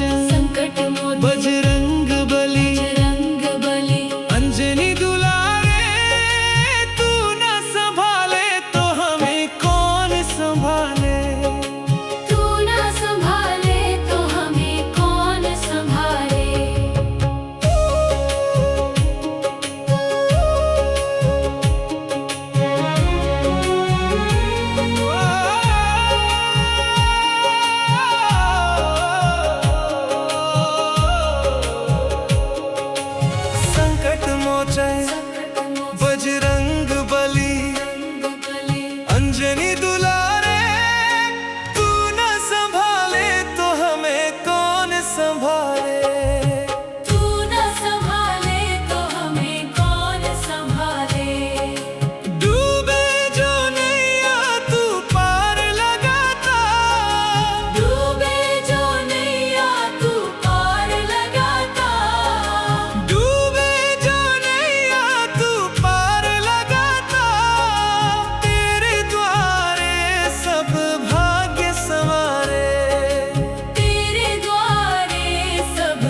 मोचन संकट मोचन बजरंग बली बजरंग बली। अंजनी दुलारे, तू न संभाले तो हमें कौन संभाले। तू ना संभाले तो हमें कौन संभाले। संकट मोचन बजरंग बली अंजनी दुलारे, तू न संभाले तो हमें कौन संभाले। तू ना संभाले तो हमें कौन संभाले। डूबे जो नैया तू पार लगाता, डूबे जो नैया तू पार लगाता। डूबे जो नैया तू पार लगाता। तेरे द्वारे सब भाग्य संवारे, तेरे द्वारे सब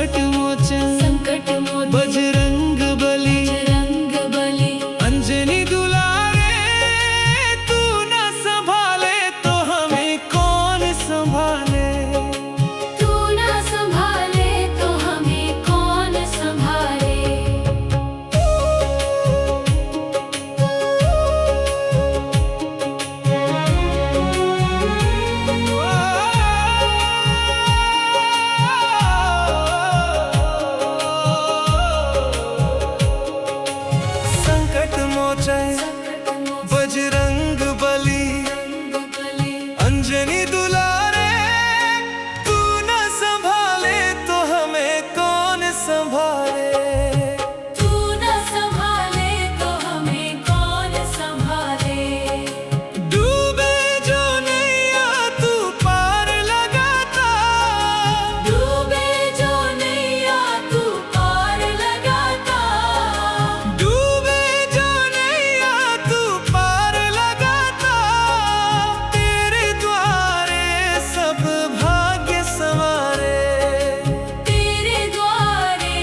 संकट मोचन संकट मोचन बजरंग बली बजरंग बली अंजनी दुलारे तू न संभाले तो हमें कौन संभाले। तू ना संभाले तो हमें कौन संभाले। संकट मोचन बजरंग बली अंजनी दुलारे तू न संभाले तो हमें कौन संभाले। तू ना संभाले तो हमें कौन संभाले। डूबे जो नैया तू पार लगाता, डूबे जो नैया तू पार लगाता। डूबे जो नैया तू पार लगाता, तेरे द्वारे सब भाग्य संवारे। तेरे द्वारे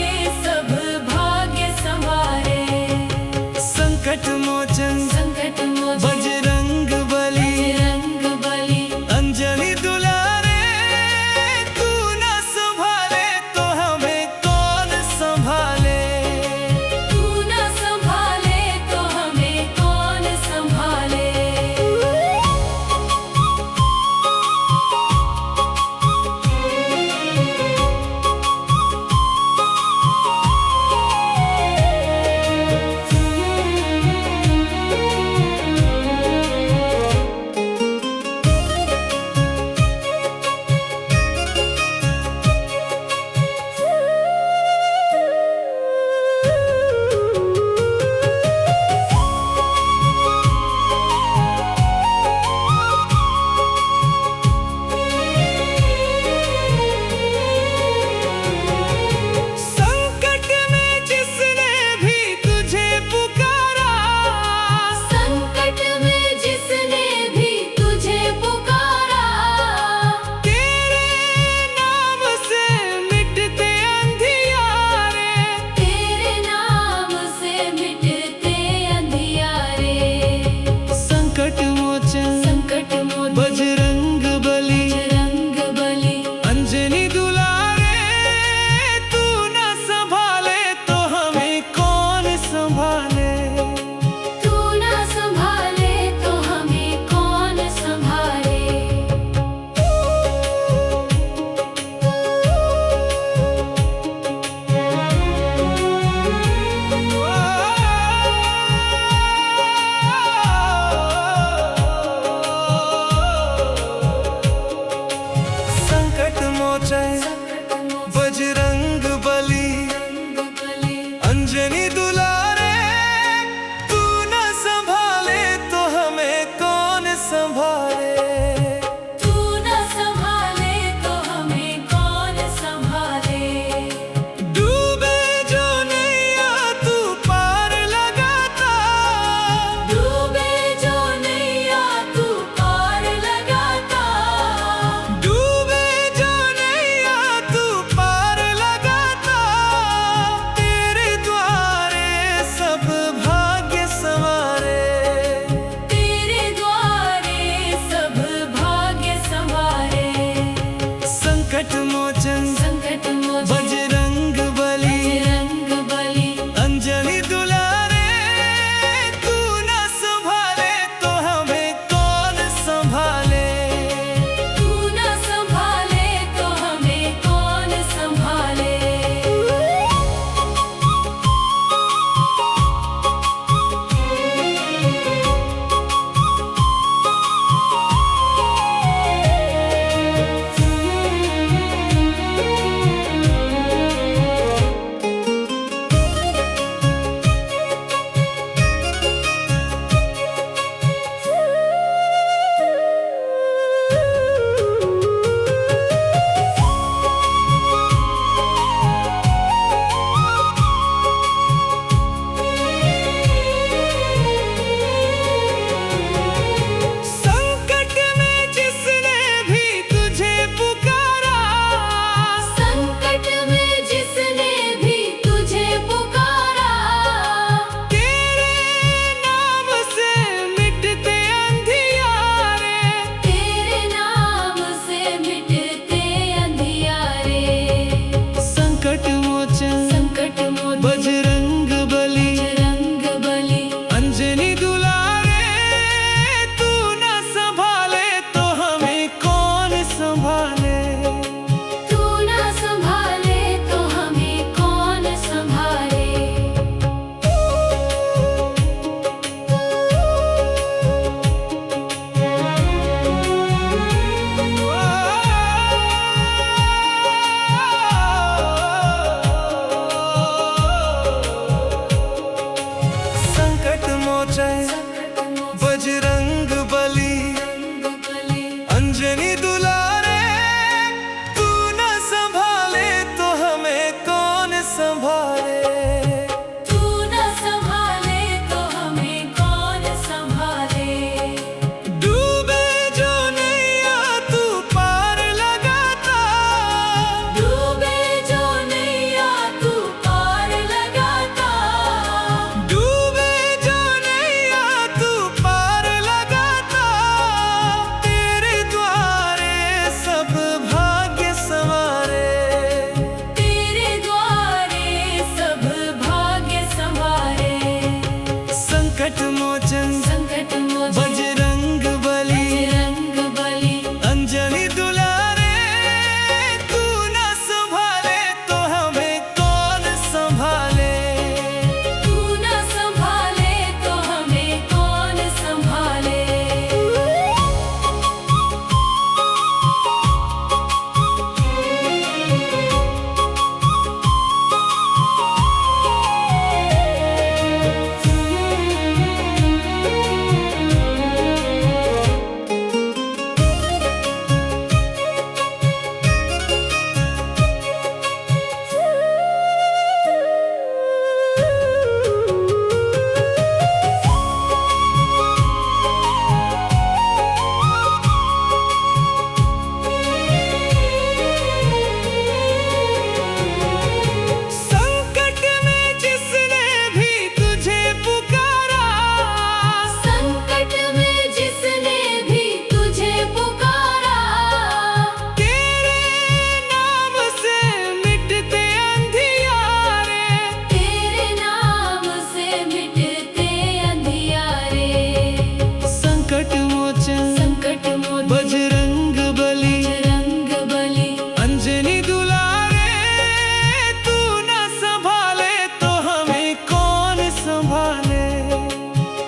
संभाले। तू न संभाले तो हमें कौन संभाले। डूबे जो नैया तू पार लगाता, डूबे जो नैया तू पार लगाता। डूबे जो नैया तू पार लगाता, तेरे द्वारे सब भाग्य संवारे। तेरे द्वारे सब भाग्य संवारे। संकट मोचन संकट मोचन बजरंग बली, बजरंग बली। अंजनी दुलारे, तू न संभाले तो हमें कौन संभाले। तू न संभाले तो हमें कौन संभाले। संकट में जिसने भी तुझे पुकारा, संकट में जिसने भी तुझे पुकारा। तेरे नाम से मिटते अंधियारे। तेरे नाम से मिटते अंधियारे। संकट मोचन संकट मोचन बजरंग बली, बजरंग बली। अंजनी दुलारे, तू न संभाले तो हमें कौन संभाले।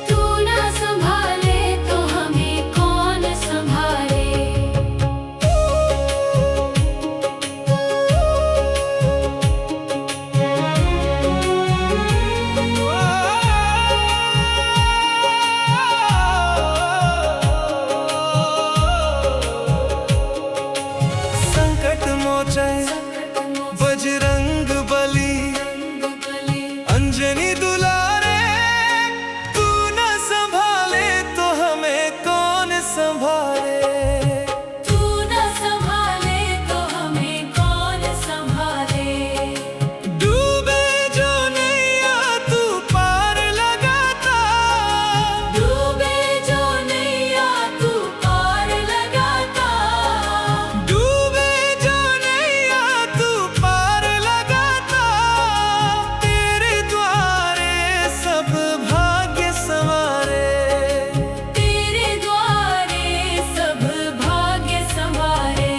तू न संभाले तो हमें कौन संभाले। संकट मोचन बजरंग बली, अंजनी दुलारे, तू न संभाले तो हमें कौन संभाले। तू न संभाले तो हमें कौन संभाले। डूबे जो नैया तू पार लगाता, डूबे जो नैया तू पार लगाता। डूबे जो नैया तू पार लगाता, तेरे द्वारे सब भाग्य संवारे। तेरे द्वारे सब भाग्य संवारे।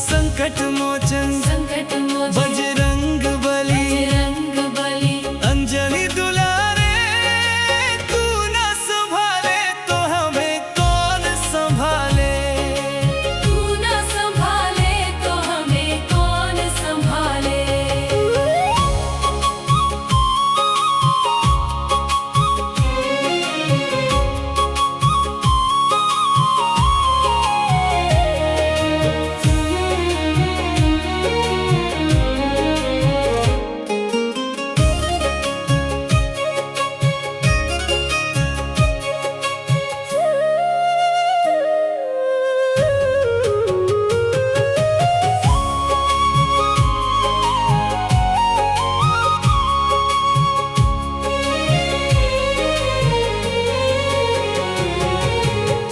संकट मोचन संकट मोचन बजरंग बली, बजरंग बली। अंजनी दुलारे, तू न संभाले तो हमें कौन संभाले। तू न संभाले तो हमें कौन संभाले।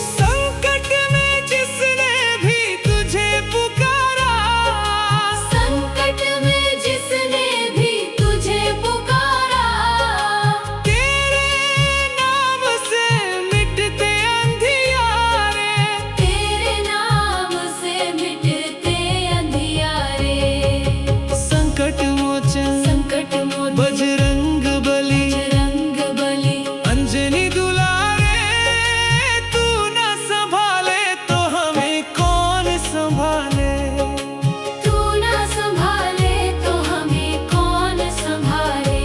संकट में जिसने भी तुझे पुकारा, संकट में जिसने भी तुझे पुकारा। तेरे नाम से मिटते अंधियारे। तेरे नाम से मिटते अंधियारे। संकट मोचन संकट मोचन बजरंग बली, बजरंग बली। अंजनी दुलारे, तू न संभाले तो हमें कौन संभाले। तू न संभाले तो हमें कौन संभाले।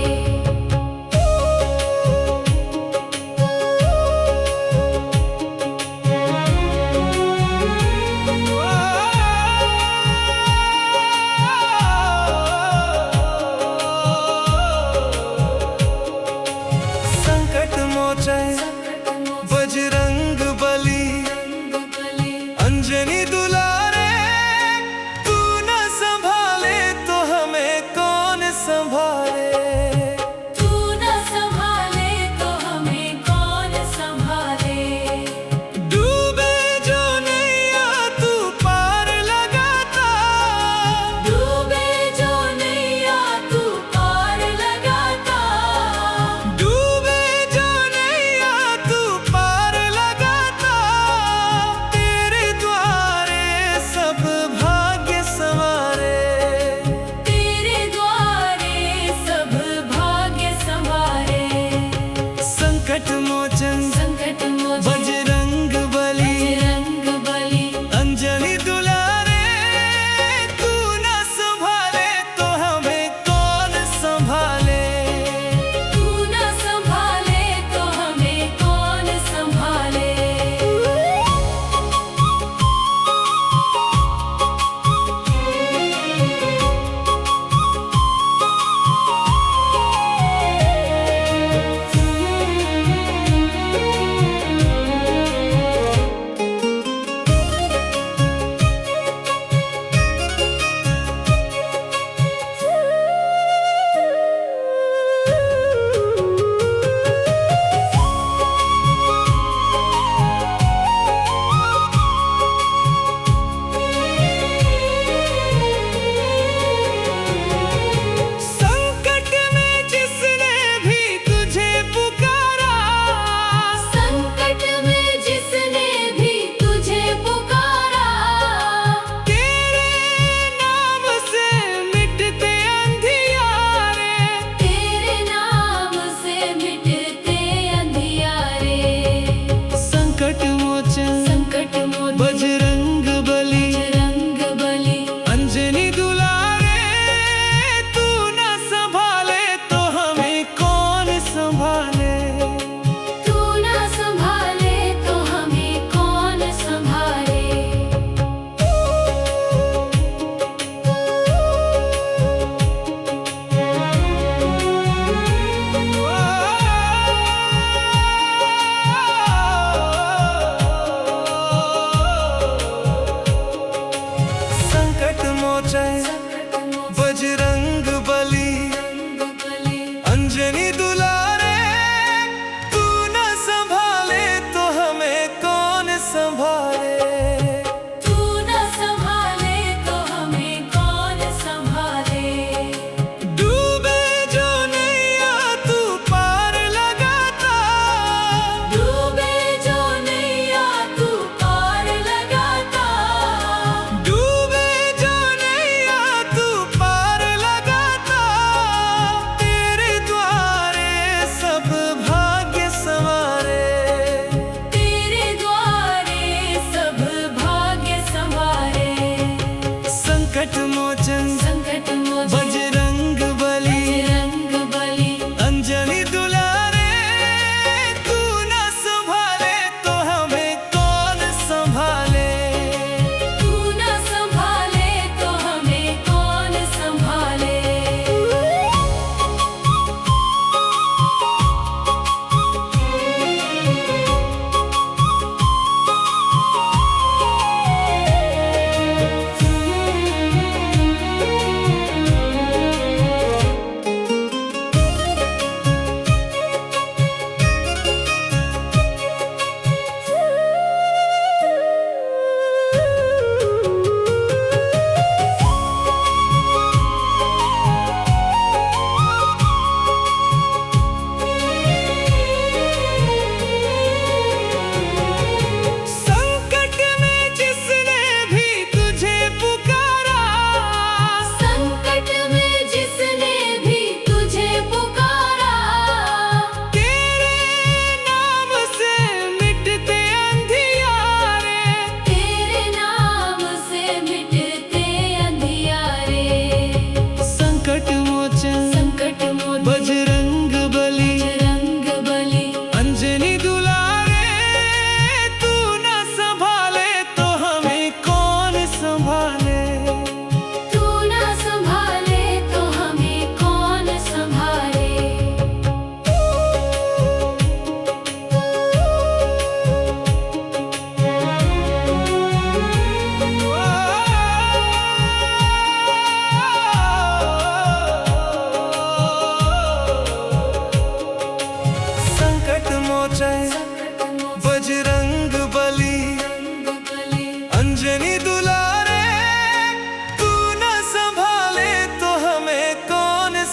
संभाले। तू न संभाले तो हमें कौन संभाले। डूबे जो नैया तू पार लगाता, डूबे जो नैया तू पार लगाता। डूबे जो नैया तू पार लगाता। तेरे द्वारे सब भाग्य संवारे। तेरे द्वारे सब भाग्य संवारे। संकट मोचन संकट मोचन बजरंग बली, बजरंग बली। अंजलि दुलारे। तू न संभाले तो हमें कौन संभाले। तू न संभाले तो हमें कौन संभाले।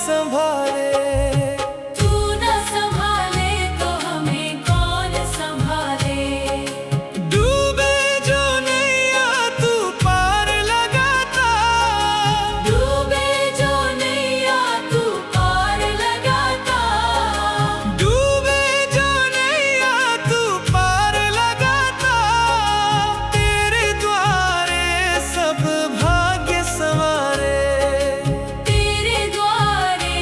संभाले। तू न संभाले तो हमें कौन संभाले। डूबे जो नैया तू पार लगाता, डूबे जो नैया तू पार लगाता। डूबे जो नैया तू पार लगाता। तेरे द्वारे सब भाग्य संवारे। तेरे द्वारे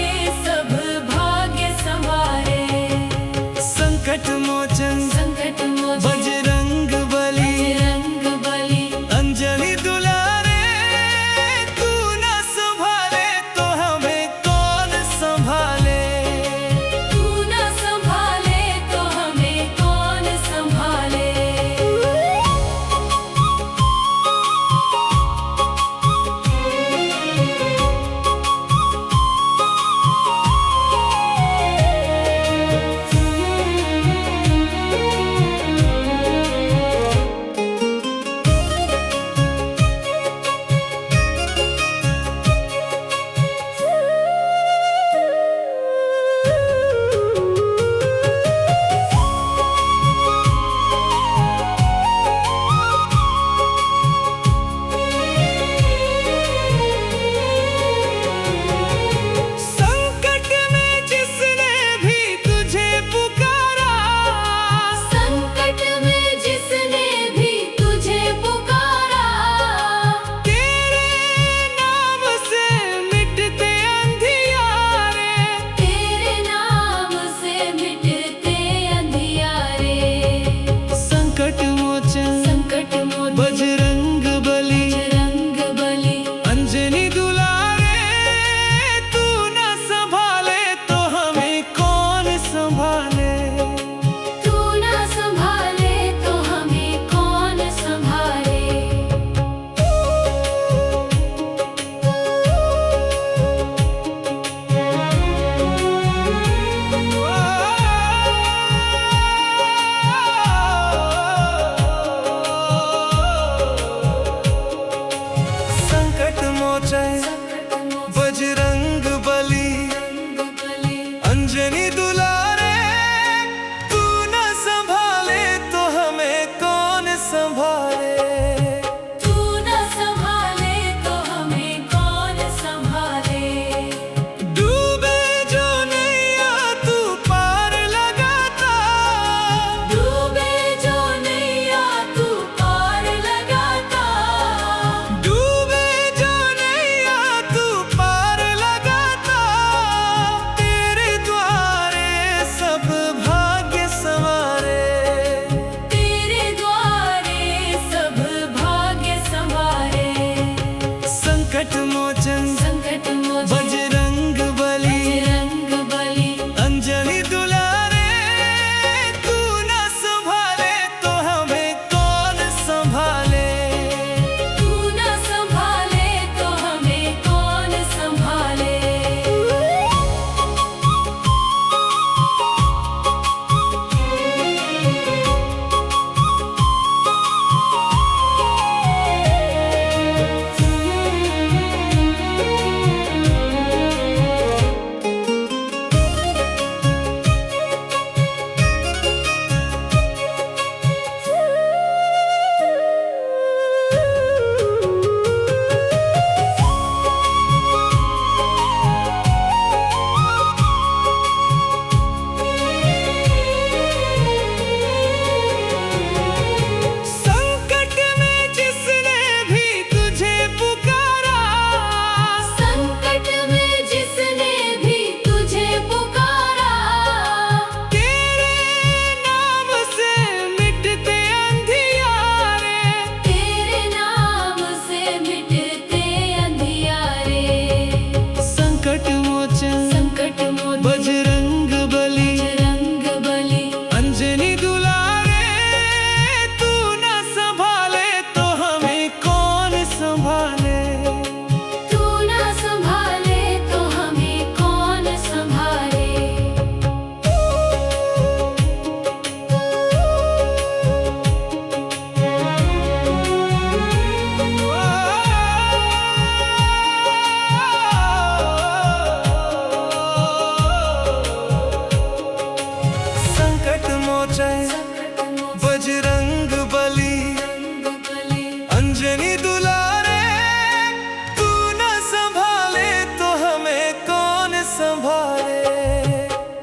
संभाले।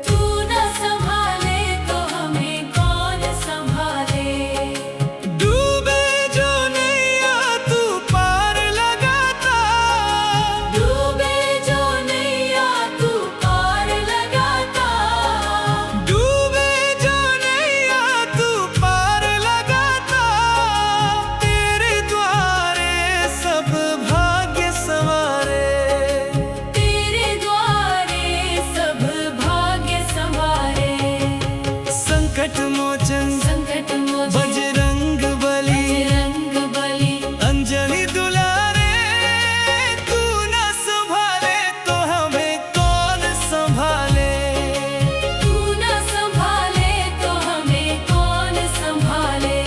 तू न संभाले तो हमें कौन संभाले। डूबे जो नैया तू पार लगाता, डूबे जो नैया तू पार लगाता। डूबे जो नैया तू पार लगाता, तेरे द्वारे सब भाग्य संवारे। तेरे द्वारे सब भाग्य संवारे। संकट मोचन संकट मोचन बजरंग बली, बजरंग बली। अंजनी दुलारे, तू न संभाले तो हमें कौन संभाले। तू न संभाले तो हमें कौन संभाले।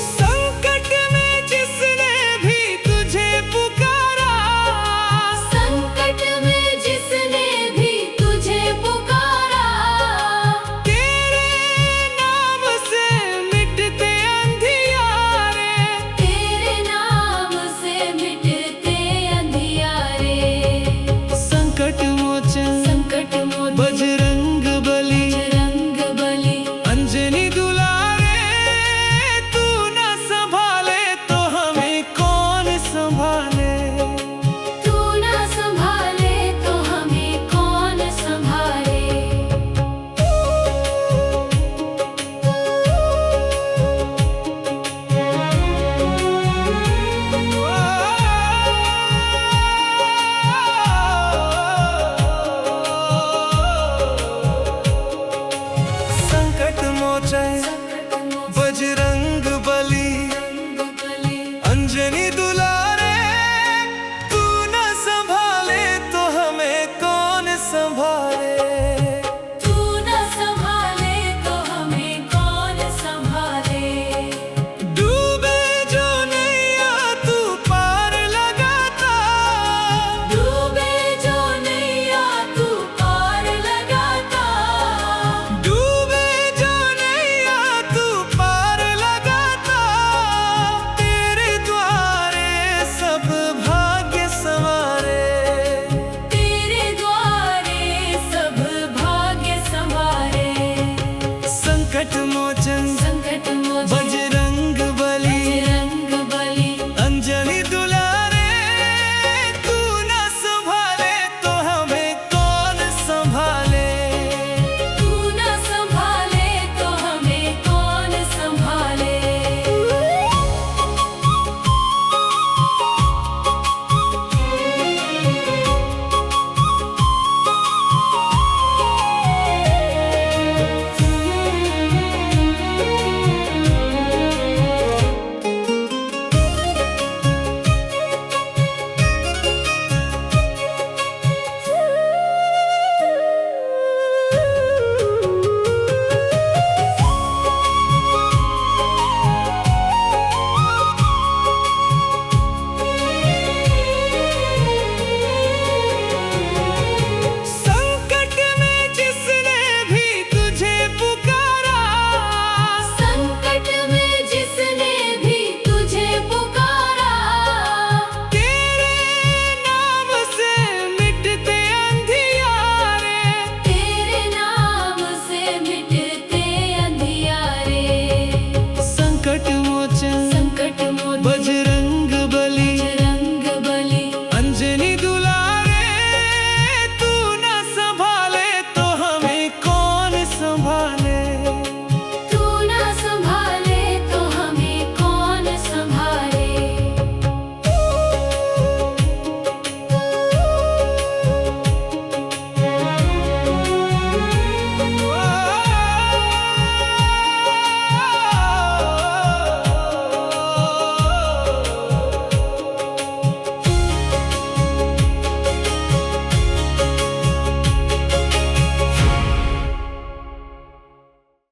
संकट में जिसने भी तुझे पुकारा, संकट में जिसने भी तुझे पुकारा। तेरे नाम से मिटते अंधियारे। तेरे नाम से मिटते अंधियारे। संकट मोचन संकट मोचन बजरंग बली, बजरंग बली। अंजनी दुलारे, तू न संभाले तो हमें कौन संभाले। तू न संभाले तो हमें कौन संभाले। संकट मोचन बजरंग बली, अंजनी दुलारे, तू न संभाले तो हमें कौन संभाले। तू न संभाले तो हमें कौन संभाले। डूबे जो नैया तू पार लगाता, डूबे जो नैया तू पार लगाता। डूबे जो नैया तू पार लगाता, तेरे द्वारे सब भाग्य संवारे। तेरे द्वारे सब भाग्य संवारे। संकट मोचन संकट मोचन बजरंग बली, बजरंग बली। अंजनी दुलारे, तू न संभाले तो हमें कौन संभाले। तू न संभाले तो हमें कौन संभाले। संकट में जिसने भी तुझे पुकारा, संकट में जिसने भी तुझे पुकारा। तेरे नाम से मिटते अंधियारे। तेरे नाम से मिटते अंधियारे। संकट मोचन संकट मोचन बजरंग